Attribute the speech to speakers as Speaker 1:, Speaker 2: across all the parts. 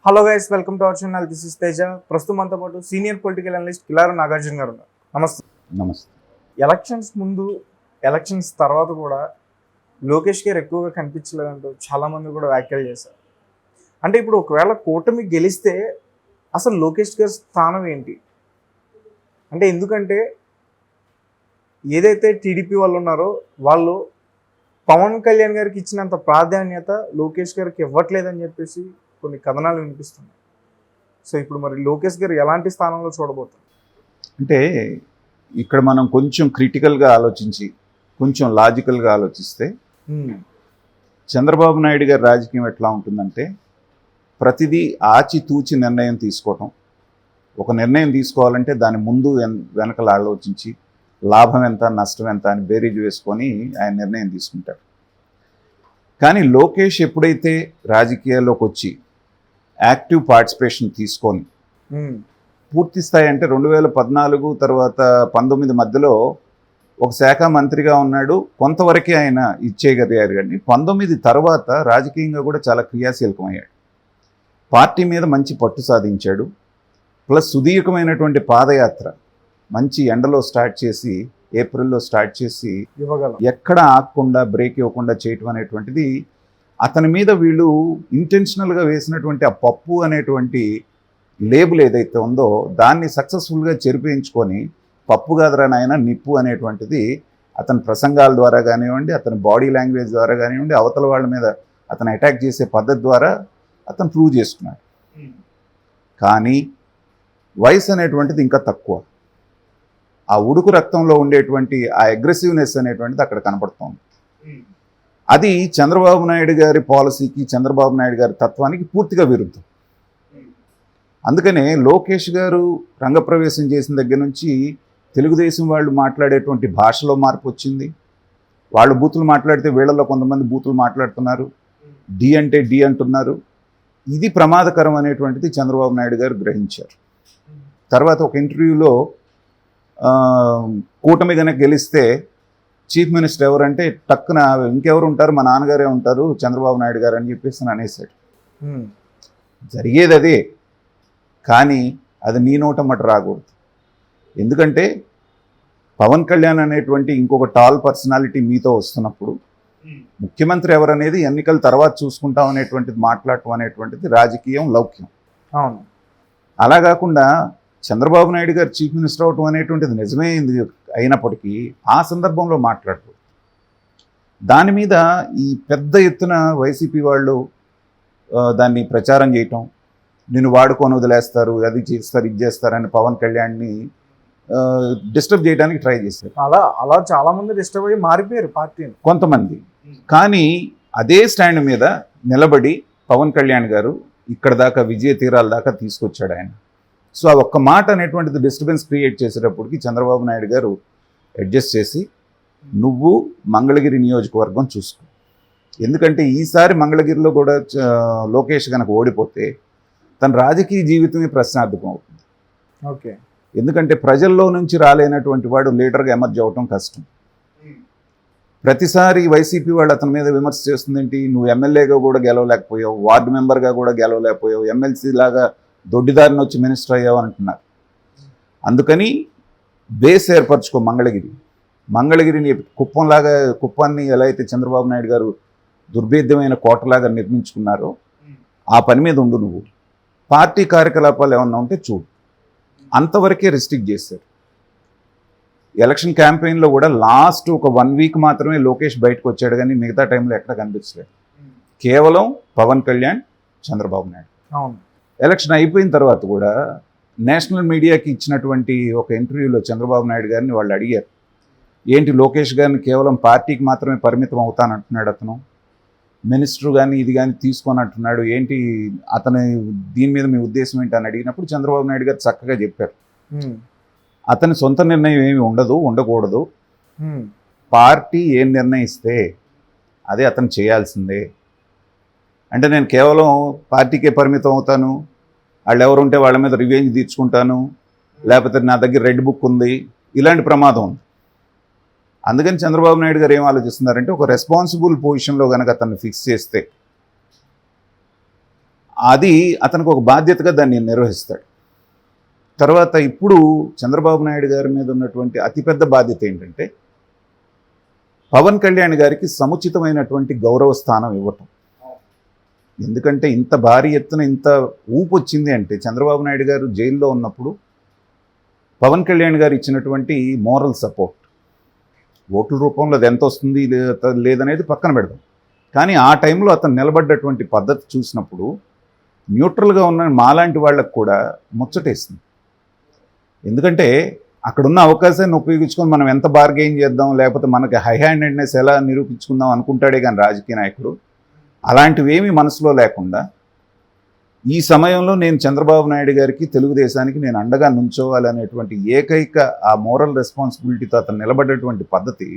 Speaker 1: Hello guys, welcome to our channel. This is Teja. ప్రస్తుతం మనతో పాటు senior political analyst Kilaru Nagarjuna గారు ఉన్నారు. నమస్తే.
Speaker 2: నమస్తే.
Speaker 1: ఎలక్షన్స్ ముందు, ఎలక్షన్స్ తర్వాత కూడా లోకేష్ గారు ఎక్కువగా కనిపించలేదంటూ చాలామంది కూడా వ్యాఖ్యలు చేశారు. అంటే ఇప్పుడు ఒకవేళ కూటమి గెలిస్తే అసలు లోకేష్ గారి స్థానం ఏంటి? అంటే ఎందుకంటే ఏదైతే టీడీపీ వాళ్ళు ఉన్నారో వాళ్ళు పవన్ కళ్యాణ్ గారికి ఇచ్చినంత ప్రాధాన్యత లోకేష్ గారికి ఇవ్వట్లేదని చెప్పేసి కొన్ని కథనాలు వినిపిస్తున్నాయి. సో ఇప్పుడు మరి లోకేష్ గారు ఎలాంటి స్థానంలో చూడబోతున్నారు?
Speaker 2: అంటే ఇక్కడ మనం కొంచెం క్రిటికల్గా ఆలోచించి కొంచెం లాజికల్గా ఆలోచిస్తే చంద్రబాబు నాయుడు గారి రాజకీయం ఎట్లా ఉంటుందంటే ప్రతిదీ ఆచితూచి నిర్ణయం తీసుకోవటం. ఒక నిర్ణయం తీసుకోవాలంటే దాని ముందు వెనకల ఆలోచించి లాభం ఎంత నష్టం ఎంత అని బేరీజ్ వేసుకొని ఆయన నిర్ణయం తీసుకుంటారు. కానీ లోకేష్ ఎప్పుడైతే రాజకీయాల్లోకి వచ్చి యాక్టివ్ పార్టిసిపేషన్ తీసుకొని పూర్తి స్థాయి అంటే 2014 తర్వాత 19 మధ్యలో ఒక శాఖ మంత్రిగా ఉన్నాడు, కొంతవరకే ఆయన ఇచ్చేయగలిగారు. కానీ 19 తర్వాత రాజకీయంగా కూడా చాలా క్రియాశీలకమయ్యాడు. పార్టీ మీద మంచి పట్టు సాధించాడు. ప్లస్ సుదీర్ఘమైనటువంటి పాదయాత్ర మంచి ఎండలో స్టార్ట్ చేసి ఏప్రిల్లో స్టార్ట్ చేసి ఎక్కడ ఆగకుండా బ్రేక్ ఇవ్వకుండా చేయటం అనేటువంటిది అతని మీద వీళ్ళు ఇంటెన్షనల్గా వేసినటువంటి ఆ పప్పు అనేటువంటి లేబుల్ ఏదైతే ఉందో దాన్ని సక్సెస్ఫుల్గా చెరిపేయించుకొని పప్పు కాదురా నాయన నిప్పు అనేటువంటిది అతని ప్రసంగాల ద్వారా కానివ్వండి, అతని బాడీ లాంగ్వేజ్ ద్వారా కానివ్వండి, అవతల వాళ్ళ మీద అతను అటాక్ చేసే పద్ధతి ద్వారా అతను ప్రూవ్ చేసుకున్నాడు. కానీ వయసు అనేటువంటిది ఇంకా తక్కువ. ఆ ఉడుకు రక్తంలో ఉండేటువంటి ఆ అగ్రెసివ్నెస్ అనేటువంటిది అక్కడ కనపడుతోంది. అది చంద్రబాబు నాయుడు గారి పాలసీకి, చంద్రబాబు నాయుడు గారి తత్వానికి పూర్తిగా విరుద్ధం. అందుకనే లోకేష్ గారు రంగప్రవేశం చేసిన దగ్గర నుంచి తెలుగుదేశం వాళ్ళు మాట్లాడేటువంటి భాషలో మార్పు వచ్చింది. వాళ్ళు బూతులు మాట్లాడితే వీళ్ళల్లో కొంతమంది బూతులు మాట్లాడుతున్నారు, డి అంటే డి అంటున్నారు. ఇది ప్రమాదకరం అనేటువంటిది చంద్రబాబు నాయుడు గారు గ్రహించారు. తర్వాత ఒక ఇంటర్వ్యూలో కూటమి కనుక గెలిస్తే చీఫ్ మినిస్టర్ ఎవరంటే టక్కున ఇంకెవరు ఉంటారు, మా నాన్నగారే ఉంటారు చంద్రబాబు నాయుడు గారు అని చెప్పేసి అనేసాడు. జరిగేది అదే, కానీ అది నీ నోట మట రాకూడదు. ఎందుకంటే పవన్ కళ్యాణ్ అనేటువంటి ఇంకొక టాల్ పర్సనాలిటీ మీతో వస్తున్నప్పుడు ముఖ్యమంత్రి ఎవరనేది ఎన్నికల తర్వాత చూసుకుంటాం అనేటువంటిది మాట్లాడటం అనేటువంటిది రాజకీయం లౌక్యం.
Speaker 1: అవును.
Speaker 2: అలా కాకుండా చంద్రబాబు నాయుడు గారు చీఫ్ మినిస్టర్ అవటం అనేటువంటిది నిజమే అయినప్పటికీ ఆ సందర్భంలో మాట్లాడరు. దాని మీద ఈ పెద్ద ఎత్తున వైసీపీ వాళ్ళు దాన్ని ప్రచారం చేయటం, నిన్ను వాడుకొని వదిలేస్తారు, అది చేస్తారు, ఇది చేస్తారని పవన్ కళ్యాణ్ని డిస్టర్బ్ చేయడానికి ట్రై చేశారు.
Speaker 1: అలా చాలామంది డిస్టర్బ్ అయ్యి మారిపోయారు పార్టీని
Speaker 2: కొంతమంది. కానీ అదే స్టాండ్ మీద నిలబడి పవన్ కళ్యాణ్ గారు ఇక్కడ దాకా విజయ తీరాల దాకా తీసుకొచ్చాడు ఆయన. సో ఆ ఒక్క మాట అనేటువంటిది డిస్టర్బెన్స్ క్రియేట్ చేసేటప్పటికి చంద్రబాబు నాయుడు గారు అడ్జస్ట్ చేసి నువ్వు మంగళగిరి నియోజకవర్గం చూసుకో. ఎందుకంటే ఈసారి మంగళగిరిలో కూడా లోకేష్ కనుక ఓడిపోతే తన రాజకీయ జీవితమే ప్రశ్నార్థకం అవుతుంది.
Speaker 1: ఓకే. ఎందుకంటే
Speaker 2: ప్రజల్లో నుంచి రాలేనటువంటి వాడు లీడర్గా ఎమర్జ్ అవ్వటం కష్టం. ప్రతిసారి వైసీపీ వాళ్ళు అతని మీద విమర్శ చేస్తుందేంటి, నువ్వు ఎమ్మెల్యేగా కూడా గెలవలేకపోయావు, వార్డు మెంబర్గా కూడా గెలవలేకపోయావు, ఎమ్మెల్సీ లాగా దొడ్డిదారిని వచ్చి మినిస్టర్ అయ్యావు అంటున్నారు. అందుకని బేస్ ఏర్పరచుకో మంగళగిరిని కుప్పాన్ని ఎలా అయితే చంద్రబాబు నాయుడు గారు దుర్భేద్యమైన కోటలాగా నిర్మించుకున్నారో ఆ పని మీద ఉండు. నువ్వు పార్టీ కార్యకలాపాలు ఏమన్నా ఉంటే చూడు. అంతవరకే రిస్ట్రిక్ట్ చేశారు. ఎలక్షన్ క్యాంపెయిన్లో కూడా లాస్ట్ ఒక 1 వీక్ మాత్రమే లోకేష్ బయటకు వచ్చాడు, కానీ మిగతా టైంలో ఎక్కడ కనిపించలేదు. కేవలం పవన్ కళ్యాణ్, చంద్రబాబు నాయుడు.
Speaker 1: అవును.
Speaker 2: ఎలక్షన్ అయిపోయిన తర్వాత కూడా నేషనల్ మీడియాకి ఇచ్చినటువంటి ఒక ఇంటర్వ్యూలో చంద్రబాబు నాయుడు గారిని వాళ్ళు అడిగారు, ఏంటి లోకేష్ గారిని కేవలం పార్టీకి మాత్రమే పరిమితం అవుతానంటున్నాడు, అతను మినిస్టర్ కానీ ఇది కానీ తీసుకొని అంటున్నాడు, ఏంటి అతని దీని మీద మీ ఉద్దేశం ఏంటి అని అడిగినప్పుడు చంద్రబాబు నాయుడు గారు చక్కగా చెప్పారు, అతని సొంత నిర్ణయం ఏమి ఉండకూడదు. పార్టీ ఏం నిర్ణయిస్తే అదే అతను చేయాల్సిందే. అంటే నేను కేవలం పార్టీకే పరిమితం అవుతాను, వాళ్ళు ఎవరు ఉంటే వాళ్ళ మీద రివెంజ్ తీర్చుకుంటాను, లేకపోతే నా దగ్గర రెడ్ బుక్ ఉంది, ఇలాంటి ప్రమాదం ఉంది. అందుకని చంద్రబాబు నాయుడు గారు ఏం ఆలోచిస్తున్నారంటే ఒక రెస్పాన్సిబుల్ పొజిషన్లో కనుక అతన్ని ఫిక్స్ చేస్తే అది అతనికి ఒక బాధ్యతగా దాన్ని నిర్వహిస్తాడు. తర్వాత ఇప్పుడు చంద్రబాబు నాయుడు గారి మీద ఉన్నటువంటి అతిపెద్ద బాధ్యత ఏంటంటే పవన్ కళ్యాణ్ గారికి సముచితమైనటువంటి గౌరవ స్థానం ఇవ్వటం. ఎందుకంటే ఇంత భారీ ఎత్తున ఇంత ఊపు వచ్చింది అంటే చంద్రబాబు నాయుడు గారు జైల్లో ఉన్నప్పుడు పవన్ కళ్యాణ్ గారు ఇచ్చినటువంటి మోరల్ సపోర్ట్, ఓట్ల రూపంలో అది ఎంత వస్తుంది లేదనేది పక్కన పెడదాం, కానీ ఆ టైంలో అతను నిలబడ్డటువంటి పద్ధతి చూసినప్పుడు న్యూట్రల్గా ఉన్న మాలాంటి వాళ్ళకు కూడా ముచ్చటేస్తుంది. ఎందుకంటే అక్కడున్న అవకాశాన్ని ఉపయోగించుకొని మనం ఎంత బార్గెయిన్ చేద్దాం, లేకపోతే మనకి హై హ్యాండెడ్నెస్ ఎలా నిరూపించుకుందాం అనుకుంటాడే కానీ రాజకీయ నాయకుడు అలాంటివి ఏమీ మనసులో లేకుండా ఈ సమయంలో నేను చంద్రబాబు నాయుడు గారికి తెలుగుదేశానికి నేను అండగా నుంచోవాలనేటువంటి ఏకైక ఆ మోరల్ రెస్పాన్సిబిలిటీతో అతను నిలబడేటువంటి పద్ధతి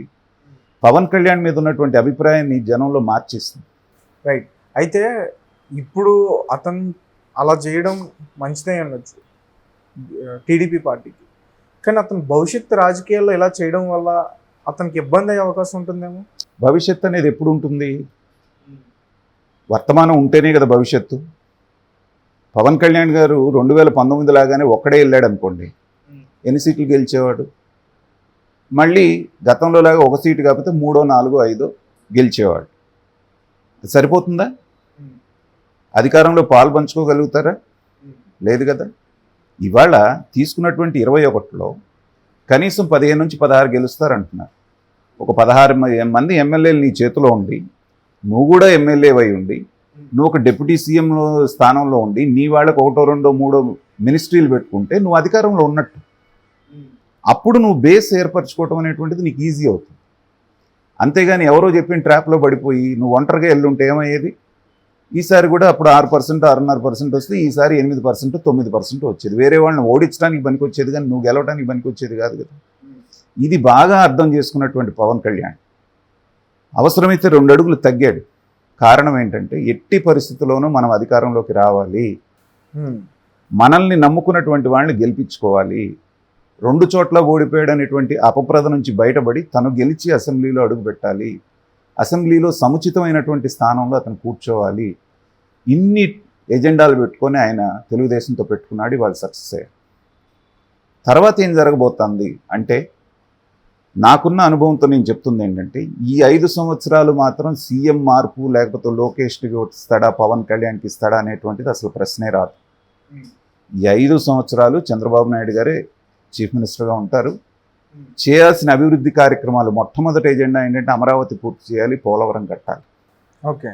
Speaker 2: పవన్ కళ్యాణ్ మీద ఉన్నటువంటి అభిప్రాయాన్ని జనంలో మార్చేస్తుంది.
Speaker 1: రైట్. అయితే ఇప్పుడు అతను అలా చేయడం మంచిదే అనొచ్చు టీడీపీ పార్టీకి, కానీ అతను భవిష్యత్తు రాజకీయాల్లో ఇలా చేయడం వల్ల అతనికి ఇబ్బంది అయ్యే అవకాశం ఉంటుందేమో.
Speaker 2: భవిష్యత్తు అనేది ఎప్పుడు ఉంటుంది? వర్తమానం ఉంటేనే కదా భవిష్యత్తు. పవన్ కళ్యాణ్ గారు 2019 లాగానే ఒక్కడే వెళ్ళాడు అనుకోండి, ఎన్ని సీట్లు గెలిచేవాడు? మళ్ళీ గతంలో లాగా ఒక సీటు కాకపోతే 3, 4, 5 గెలిచేవాడు. సరిపోతుందా? అధికారంలో పాలు పంచుకోగలుగుతారా? లేదు కదా. ఇవాళ తీసుకున్నటువంటి 21లో కనీసం 15 నుంచి 16 గెలుస్తారంటున్నారు. ఒక 16 మంది ఎమ్మెల్యేలు నీ చేతిలో ఉండి, నువ్వు కూడా ఎమ్మెల్యే అయి ఉండి, నువ్వు ఒక డిప్యూటీ సీఎంలో స్థానంలో ఉండి నీ వాళ్ళకు 1, 2, 3 మినిస్ట్రీలు పెట్టుకుంటే నువ్వు అధికారంలో ఉన్నట్టు. అప్పుడు నువ్వు బేస్ ఏర్పరచుకోవటం అనేటువంటిది నీకు ఈజీ అవుతుంది. అంతేగాని ఎవరో చెప్పిన ట్రాప్లో పడిపోయి నువ్వు ఒంటరిగా వెళ్ళుంటే ఏమయ్యేది? ఈసారి కూడా అప్పుడు 6%, 6.5% వస్తే ఈసారి 8%, 9% వచ్చేది. వేరే వాళ్ళని ఓడించడానికి పనికొచ్చేది కానీ నువ్వు గెలవడానికి పనికొచ్చేది కాదు కదా. ఇది బాగా అర్థం చేసుకున్నటువంటి పవన్ కళ్యాణ్ అవసరమైతే 2 అడుగులు తగ్గాడు. కారణం ఏంటంటే ఎట్టి పరిస్థితుల్లోనూ మనం అధికారంలోకి రావాలి, మనల్ని నమ్ముకున్నటువంటి వాళ్ళని గెలిపించుకోవాలి, 2 చోట్ల ఓడిపోయాడు అనేటువంటి అపప్రద నుంచి బయటపడి తను గెలిచి అసెంబ్లీలో అడుగుపెట్టాలి, అసెంబ్లీలో సముచితమైనటువంటి స్థానంలో అతను కూర్చోవాలి. ఇన్ని ఎజెండాలు పెట్టుకొని ఆయన తెలుగుదేశంతో పెట్టుకున్నాడు. వాళ్ళు సక్సెస్ అయ్యారు. తర్వాత ఏం జరగబోతుంది అంటే నాకున్న అనుభవంతో నేను చెప్తుంది ఏంటంటే ఈ 5 సంవత్సరాలు మాత్రం సీఎం మార్పు లేకపోతే లోకేష్కి ఇస్తాడా పవన్ కళ్యాణ్కి ఇస్తాడా అనేటువంటిది అసలు ప్రశ్నే రాదు. ఈ 5 సంవత్సరాలు చంద్రబాబు నాయుడు గారే చీఫ్ మినిస్టర్గా ఉంటారు. చేయాల్సిన అభివృద్ధి కార్యక్రమాలు మొట్టమొదటి ఎజెండా ఏంటంటే అమరావతి పూర్తి చేయాలి, పోలవరం కట్టాలి.
Speaker 1: ఓకే.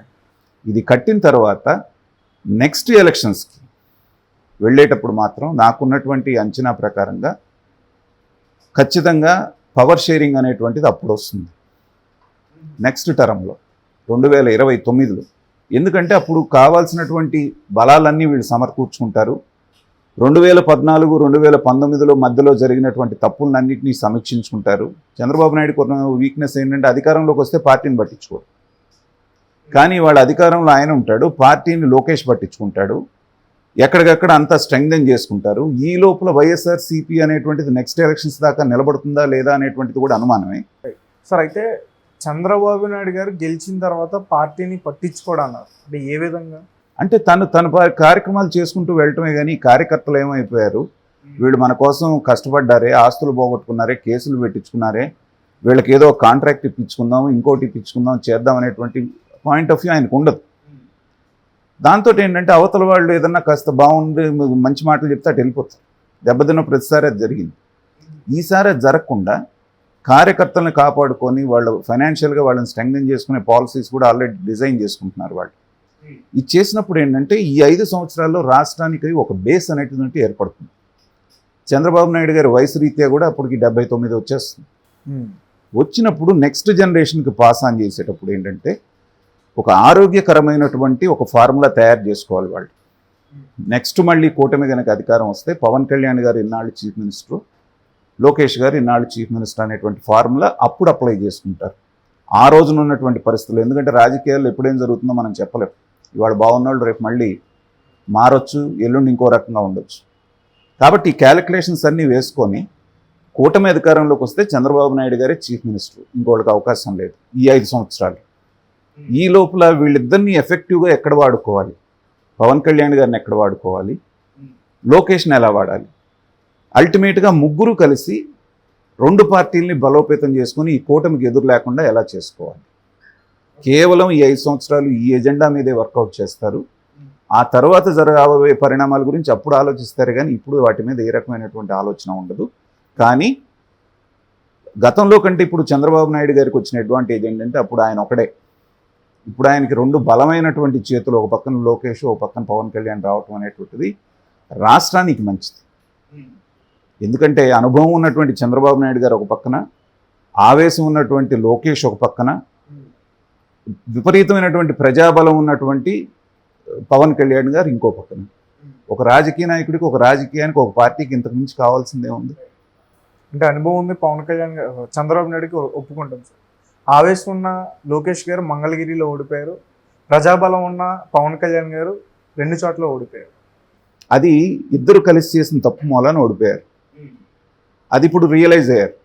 Speaker 1: ఇది
Speaker 2: కట్టిన తర్వాత నెక్స్ట్ ఎలక్షన్స్కి వెళ్ళేటప్పుడు మాత్రం నాకున్నటువంటి అంచనా ప్రకారంగా ఖచ్చితంగా పవర్ షేరింగ్ అనేటువంటిది అప్పుడు వస్తుంది నెక్స్ట్ టర్మ్లో 2029లో. ఎందుకంటే అప్పుడు కావాల్సినటువంటి బలాలన్నీ వీళ్ళు సమకూర్చుకుంటారు. 2014, 2019లో మధ్యలో జరిగినటువంటి తప్పులన్నింటినీ సమీక్షించుకుంటారు. చంద్రబాబు నాయుడు కొన్న వీక్నెస్ ఏంటంటే అధికారంలోకి వస్తే పార్టీని పట్టించుకోరు, కానీ వాళ్ళ అధికారంలో ఆయన ఉంటాడు, పార్టీని లోకేష్ పట్టించుకుంటాడు, ఎక్కడికక్కడ అంతా స్ట్రెంగ్థెన్ చేసుకుంటారు. ఈ లోపల వైఎస్ఆర్సీపీ అనేటువంటిది నెక్స్ట్ ఎలక్షన్స్ దాకా నిలబడుతుందా లేదా అనేటువంటిది కూడా అనుమానమే.
Speaker 1: సార్, అయితే చంద్రబాబు నాయుడు గారు గెలిచిన తర్వాత పార్టీని పట్టించుకోవడం అన్నారు అంటే ఏ విధంగా?
Speaker 2: అంటే తన కార్యక్రమాలు చేసుకుంటూ వెళ్ళటమే. కానీ కార్యకర్తలు ఏమైపోయారు, వీళ్ళు మన కోసం కష్టపడ్డారే, ఆస్తులు పోగొట్టుకున్నారే, కేసులు పెట్టించుకున్నారే, వీళ్ళకి ఏదో కాంట్రాక్ట్ ఇప్పించుకుందాం, ఇంకోటి ఇప్పించుకుందాం, చేద్దాం అనేటువంటి పాయింట్ ఆఫ్ వ్యూ ఆయనకు ఉండదు. దాంతో ఏంటంటే అవతల వాళ్ళు ఏదన్నా కాస్త బాగుండి మంచి మాటలు చెప్తే అటు వెళ్ళిపోతారు. దెబ్బతిన్న ప్రతిసారి అది జరిగింది. ఈసారి అది జరగకుండా కార్యకర్తలను కాపాడుకొని వాళ్ళు ఫైనాన్షియల్గా వాళ్ళని స్ట్రెంగ్థెన్ చేసుకునే పాలసీస్ కూడా ఆల్రెడీ డిజైన్ చేసుకుంటున్నారు వాళ్ళు. ఇది చేసినప్పుడు ఏంటంటే ఈ 5 సంవత్సరాల్లో రాష్ట్రానికి ఒక బేస్ అనేటువంటి ఏర్పడుతుంది. చంద్రబాబు నాయుడు గారి వయసు రీత్యా కూడా అప్పటికి 79 వచ్చేస్తుంది. వచ్చినప్పుడు నెక్స్ట్ జనరేషన్కి పాస్ ఆన్ చేసేటప్పుడు ఏంటంటే ఒక ఆరోగ్యకరమైనటువంటి ఒక ఫార్ములా తయారు చేసుకోవాలి వాళ్ళు. నెక్స్ట్ మళ్ళీ కూటమి కనుక అధికారం వస్తే పవన్ కళ్యాణ్ గారు ఇన్నాళ్ళు చీఫ్ మినిస్టర్, లోకేష్ గారు ఇన్నాళ్ళు చీఫ్ మినిస్టర్ అనేటువంటి ఫార్ములా అప్పుడు అప్లై చేసుకుంటారు. ఆ రోజున ఉన్నటువంటి పరిస్థితులు, ఎందుకంటే రాజకీయాల్లో ఎప్పుడేం జరుగుతుందో మనం చెప్పలేం. ఇవాళ బాగున్నవాళ్ళు రేపు మళ్ళీ మారొచ్చు, ఎల్లుండి ఇంకో రకంగా ఉండొచ్చు. కాబట్టి ఈ క్యాలిక్యులేషన్స్ అన్నీ వేసుకొని కూటమి అధికారంలోకి వస్తే చంద్రబాబు నాయుడు గారే చీఫ్ మినిస్టర్, ఇంకోటికి అవకాశం లేదు ఈ 5 సంవత్సరాలు. ఈ లోపల వీళ్ళిద్దరినీ ఎఫెక్టివ్గా ఎక్కడ వాడుకోవాలి, పవన్ కళ్యాణ్ గారిని ఎక్కడ వాడుకోవాలి, లోకేష్ని ఎలా వాడాలి, అల్టిమేట్గా ముగ్గురు కలిసి రెండు పార్టీల్ని బలోపేతం చేసుకుని ఈ కూటమికి ఎదురు లేకుండా ఎలా చేసుకోవాలి. కేవలం ఈ 5 సంవత్సరాలు ఈ ఎజెండా మీదే వర్కౌట్ చేస్తారు. ఆ తర్వాత జరగబోయే పరిణామాల గురించి అప్పుడు ఆలోచిస్తారు, కానీ ఇప్పుడు వాటి మీద ఏ రకమైనటువంటి ఆలోచన ఉండదు. కానీ గతంలో కంటే ఇప్పుడు చంద్రబాబు నాయుడు గారికి వచ్చిన అడ్వాంటేజ్ ఏంటంటే అప్పుడు ఆయన ఒకడే, ఇప్పుడు ఆయనకి రెండు బలమైనటువంటి చేతులు, ఒక పక్కన లోకేష్, ఒక పక్కన పవన్ కళ్యాణ్ రావటం అనేటువంటిది రాష్ట్రానికి మంచిది. ఎందుకంటే అనుభవం ఉన్నటువంటి చంద్రబాబు నాయుడు గారు ఒక పక్కన, ఆవేశం ఉన్నటువంటి లోకేష్ ఒక పక్కన, విపరీతమైనటువంటి ప్రజాబలం ఉన్నటువంటి పవన్ కళ్యాణ్ గారు ఇంకో పక్కన. ఒక రాజకీయ నాయకుడికి, ఒక రాజకీయానికి, ఒక పార్టీకి ఇంతకు మించి కావాల్సిందే ఉంది.
Speaker 1: అంటే అనుభవం ఉంది పవన్ కళ్యాణ్ గారు, చంద్రబాబు నాయుడుకి ఒప్పుకుంటాం సార్. ఆవేశం ఉన్న లోకేష్ గారు మంగళగిరిలో ఓడిపోయారు, ప్రజాబలం ఉన్న పవన్ కళ్యాణ్ గారు 2 చోట్ల ఓడిపోయారు.
Speaker 2: అది ఇద్దరు కలిసి చేసిన తప్పు మూలాన ఓడిపోయారు. అది ఇప్పుడు రియలైజ్ అయ్యారు.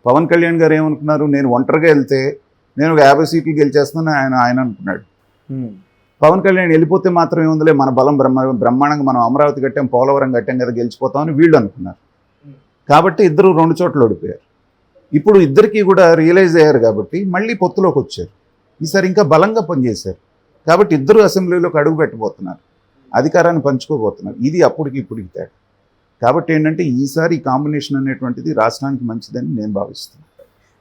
Speaker 2: పవన్ కళ్యాణ్ గారు ఏమనుకున్నారు, నేను ఒంటరిగా వెళ్తే నేను 50 సీట్లు గెలిచేస్తానని ఆయన అనుకున్నాడు. పవన్ కళ్యాణ్ వెళ్ళిపోతే మాత్రం ఏముందిలే, మన బలం బ్రహ్మాండంగా మనం అమరావతి కట్టాం, పోలవరం కట్టాం కదా, గెలిచిపోతామని వీళ్ళు అనుకున్నారు. కాబట్టి ఇద్దరు 2 చోట్ల ఓడిపోయారు. ఇప్పుడు ఇద్దరికి కూడా రియలైజ్ అయ్యారు కాబట్టి మళ్ళీ పొత్తులోకి వచ్చారు. ఈసారి ఇంకా బలంగా పనిచేశారు కాబట్టి ఇద్దరు అసెంబ్లీలోకి అడుగు పెట్టబోతున్నారు, అధికారాన్ని పంచుకోబోతున్నారు. ఇది అప్పటికి ఇప్పటికి తేడా. కాబట్టి ఏంటంటే ఈసారి ఈ కాంబినేషన్ అనేటువంటిది రాష్ట్రానికి మంచిదని నేను భావిస్తున్నాను.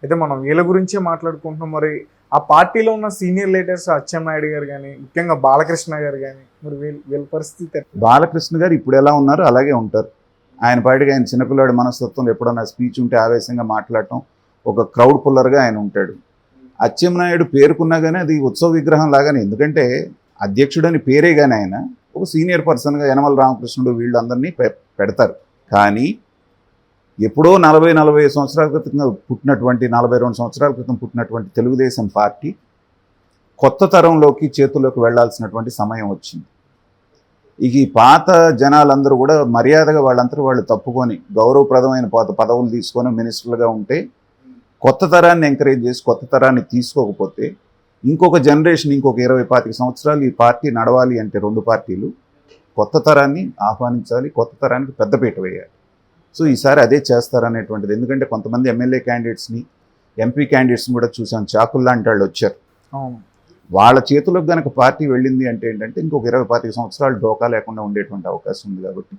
Speaker 1: అయితే మనం వీళ్ళ గురించే మాట్లాడుకుంటున్నాం. మరి ఆ పార్టీలో ఉన్న సీనియర్ లీడర్స్ అచ్చెన్నాయుడు గారు కానీ, ముఖ్యంగా బాలకృష్ణ గారు కానీ, మరి వీళ్ళ పరిస్థితి ఎట్లా?
Speaker 2: బాలకృష్ణ గారు ఇప్పుడు ఎలా ఉన్నారో అలాగే ఉంటారు. ఆయన పాటికి ఆయన చిన్నపిల్లాడి మనస్తత్వంలో ఎప్పుడన్నా స్పీచ్ ఉంటే ఆవేశంగా మాట్లాడటం, ఒక క్రౌడ్ పుల్లర్గా ఆయన ఉంటాడు. అచ్చెన్నాయుడు పేరుకున్నా కానీ అది ఉత్సవ విగ్రహం లాగానే, ఎందుకంటే అధ్యక్షుడని పేరే కానీ ఆయన ఒక సీనియర్ పర్సన్గా యనమల రామకృష్ణుడు వీళ్ళందరినీ పెడతారు. కానీ ఎప్పుడో 40-45 సంవత్సరాల క్రితం పుట్టినటువంటి, 42 సంవత్సరాల క్రితం పుట్టినటువంటి తెలుగుదేశం పార్టీ కొత్త తరంలోకి చేతుల్లోకి వెళ్లాల్సినటువంటి సమయం వచ్చింది. ఇక ఈ పాత జనాలందరూ కూడా మర్యాదగా వాళ్ళంతా వాళ్ళు తప్పుకొని గౌరవప్రదమైన పదవులు తీసుకొని మినిస్టర్లుగా ఉంటే, కొత్త తరాన్ని ఎంకరేజ్ చేసి కొత్త తరాన్ని తీసుకోకపోతే ఇంకొక జనరేషన్, ఇంకొక 20-25 సంవత్సరాలు ఈ పార్టీ నడవాలి అంటే రెండు పార్టీలు కొత్త తరాన్ని ఆహ్వానించాలి, కొత్త తరానికి పెద్దపీట వేయాలి. సో ఈసారి అదే చేస్తారనేటువంటిది. ఎందుకంటే కొంతమంది ఎమ్మెల్యే క్యాండిడేట్స్ని, ఎంపీ క్యాండిడేట్స్ని కూడా చూసాం, చాకులు లాంటి వాళ్ళు వచ్చారు. వాళ్ళ చేతులకు కనుక పార్టీ వెళ్ళింది అంటే ఏంటంటే ఇంకొక 20-25 సంవత్సరాలు డోకా లేకుండా ఉండేటువంటి అవకాశం ఉంది. కాబట్టి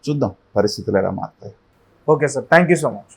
Speaker 2: చూద్దాం పరిస్థితులు ఎలా మారుతాయి.
Speaker 1: Okay sir, thank you so much.